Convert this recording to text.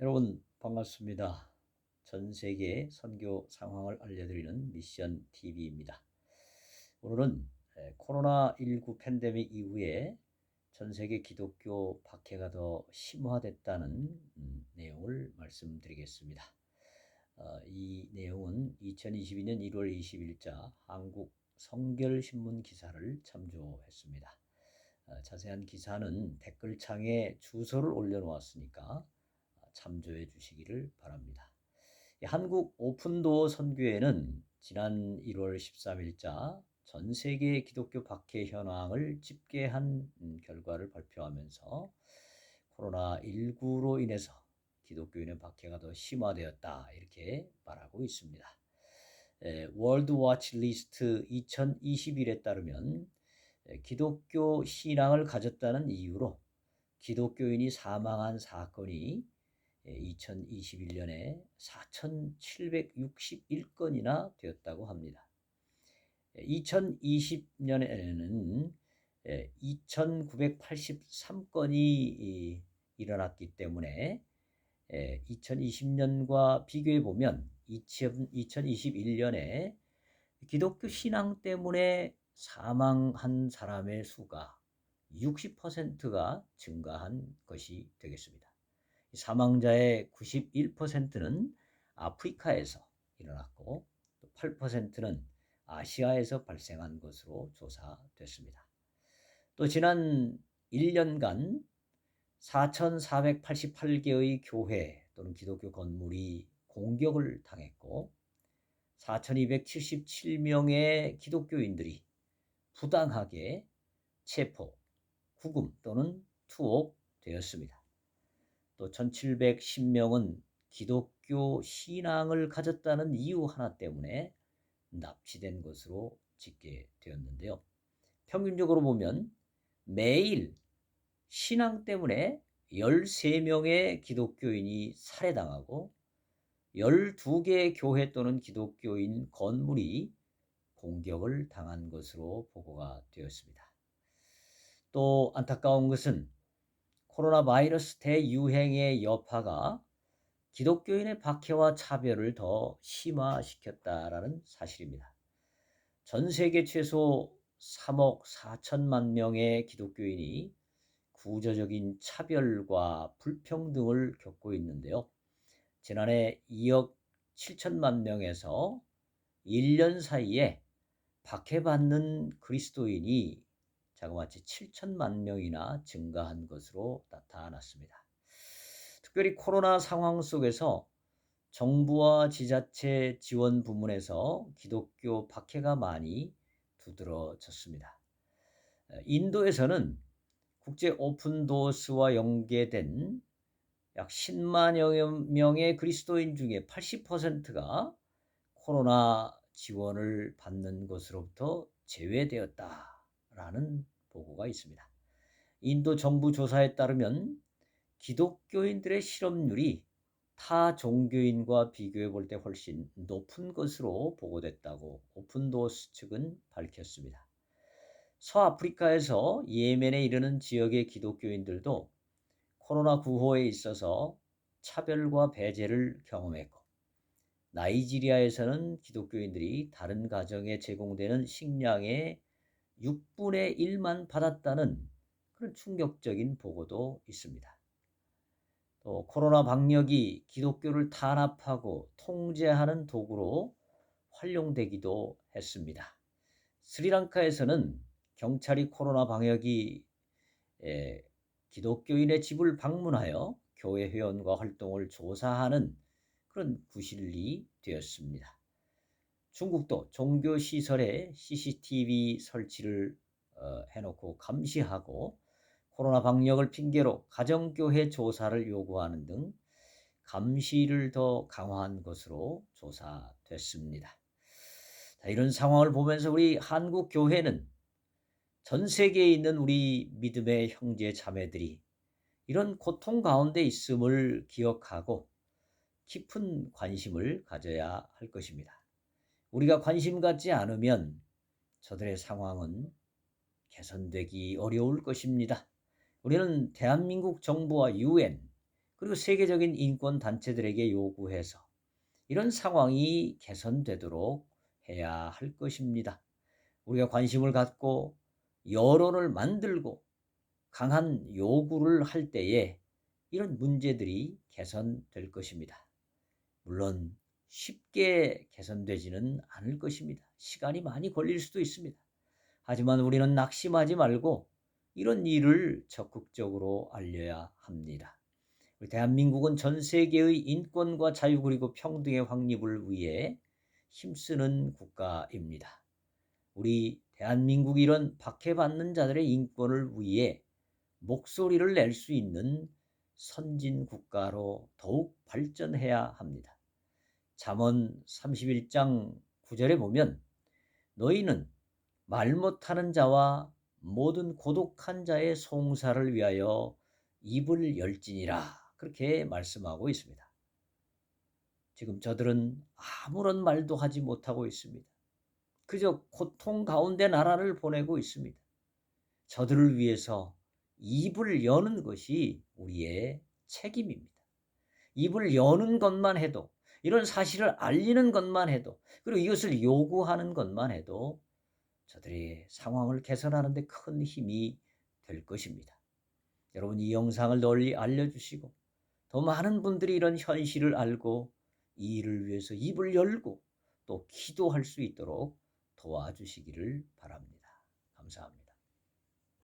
여러분 반갑습니다. 전 세계 선교 상황을 알려드리는 미션 TV입니다. 오늘은 코로나19 팬데믹 이후에 전 세계 기독교 박해가 더 심화됐다는 내용을 말씀드리겠습니다. 이 내용은 2022년 1월 20일자 한국 성결신문 기사를 참조했습니다. 자세한 기사는 댓글창에 주소를 올려놓았으니까 참조해 주시기를 바랍니다. 한국 오픈도어 선교회는 지난 1월 13일자 전 세계 기독교 박해 현황을 집계한 결과를 발표하면서 코로나19로 인해서 기독교인의 박해가 더 심화되었다 이렇게 말하고 있습니다. 월드 워치 리스트 2021에 따르면 기독교 신앙을 가졌다는 이유로 기독교인이 사망한 사건이 2021년에 4,761건이나 되었다고 합니다. 2020년에는 2,983건이 일어났기 때문에 2020년과 비교해 보면 2021년에 기독교 신앙 때문에 사망한 사람의 수가 60%가 증가한 것이 되겠습니다. 사망자의 91%는 아프리카에서 일어났고 8%는 아시아에서 발생한 것으로 조사됐습니다. 또 지난 1년간 4,488개의 교회 또는 기독교 건물이 공격을 당했고 4,277명의 기독교인들이 부당하게 체포, 구금 또는 투옥되었습니다. 또 1,710명은 기독교 신앙을 가졌다는 이유 하나 때문에 납치된 것으로 집계되었는데요. 평균적으로 보면 매일 신앙 때문에 13명의 기독교인이 살해당하고 12개의 교회 또는 기독교인 건물이 공격을 당한 것으로 보고가 되었습니다. 또 안타까운 것은 코로나 바이러스 대유행의 여파가 기독교인의 박해와 차별을 더 심화시켰다라는 사실입니다. 전 세계 최소 3억 4천만 명의 기독교인이 구조적인 차별과 불평등을 겪고 있는데요. 지난해 2억 7천만 명에서 1년 사이에 박해받는 그리스도인이 자그마치 7천만 명이나 증가한 것으로 나타났습니다. 특별히 코로나 상황 속에서 정부와 지자체 지원 부문에서 기독교 박해가 많이 두드러졌습니다. 인도에서는 국제 오픈도어스와 연계된 약 10만여 명의 그리스도인 중에 80%가 코로나 지원을 받는 것으로부터 제외되었다라는 보고가 있습니다. 인도 정부 조사에 따르면 기독교인들의 실업률이 타 종교인과 비교해 볼 때 훨씬 높은 것으로 보고됐다고 오픈도어스 측은 밝혔습니다. 서아프리카에서 예멘에 이르는 지역의 기독교인들도 코로나 구호에 있어서 차별과 배제를 경험했고 나이지리아에서는 기독교인들이 다른 가정에 제공되는 식량의 6분의 1만 받았다는 그런 충격적인 보고도 있습니다. 또 코로나 방역이 기독교를 탄압하고 통제하는 도구로 활용되기도 했습니다. 스리랑카에서는 경찰이 코로나 방역이 기독교인의 집을 방문하여 교회 회원과 활동을 조사하는 그런 구실이 되었습니다. 중국도 종교시설에 CCTV 설치를 해놓고 감시하고 코로나 방역을 핑계로 가정교회 조사를 요구하는 등 감시를 더 강화한 것으로 조사됐습니다. 이런 상황을 보면서 우리 한국 교회는 전 세계에 있는 우리 믿음의 형제 자매들이 이런 고통 가운데 있음을 기억하고 깊은 관심을 가져야 할 것입니다. 우리가 관심 갖지 않으면 저들의 상황은 개선되기 어려울 것입니다. 우리는 대한민국 정부와 UN 그리고 세계적인 인권 단체들에게 요구해서 이런 상황이 개선되도록 해야 할 것입니다. 우리가 관심을 갖고 여론을 만들고 강한 요구를 할 때에 이런 문제들이 개선될 것입니다. 물론 쉽게 개선되지는 않을 것입니다. 시간이 많이 걸릴 수도 있습니다. 하지만 우리는 낙심하지 말고 이런 일을 적극적으로 알려야 합니다. 우리 대한민국은 전 세계의 인권과 자유 그리고 평등의 확립을 위해 힘쓰는 국가입니다. 우리 대한민국이 이런 박해받는 자들의 인권을 위해 목소리를 낼 수 있는 선진 국가로 더욱 발전해야 합니다. 잠언 31장 9절에 보면 너희는 말 못하는 자와 모든 고독한 자의 송사를 위하여 입을 열지니라 그렇게 말씀하고 있습니다. 지금 저들은 아무런 말도 하지 못하고 있습니다. 그저 고통 가운데 나라를 보내고 있습니다. 저들을 위해서 입을 여는 것이 우리의 책임입니다. 입을 여는 것만 해도 이런 사실을 알리는 것만 해도 그리고 이것을 요구하는 것만 해도 저들의 상황을 개선하는 데 큰 힘이 될 것입니다. 여러분 이 영상을 널리 알려주시고 더 많은 분들이 이런 현실을 알고 이 일을 위해서 입을 열고 또 기도할 수 있도록 도와주시기를 바랍니다. 감사합니다.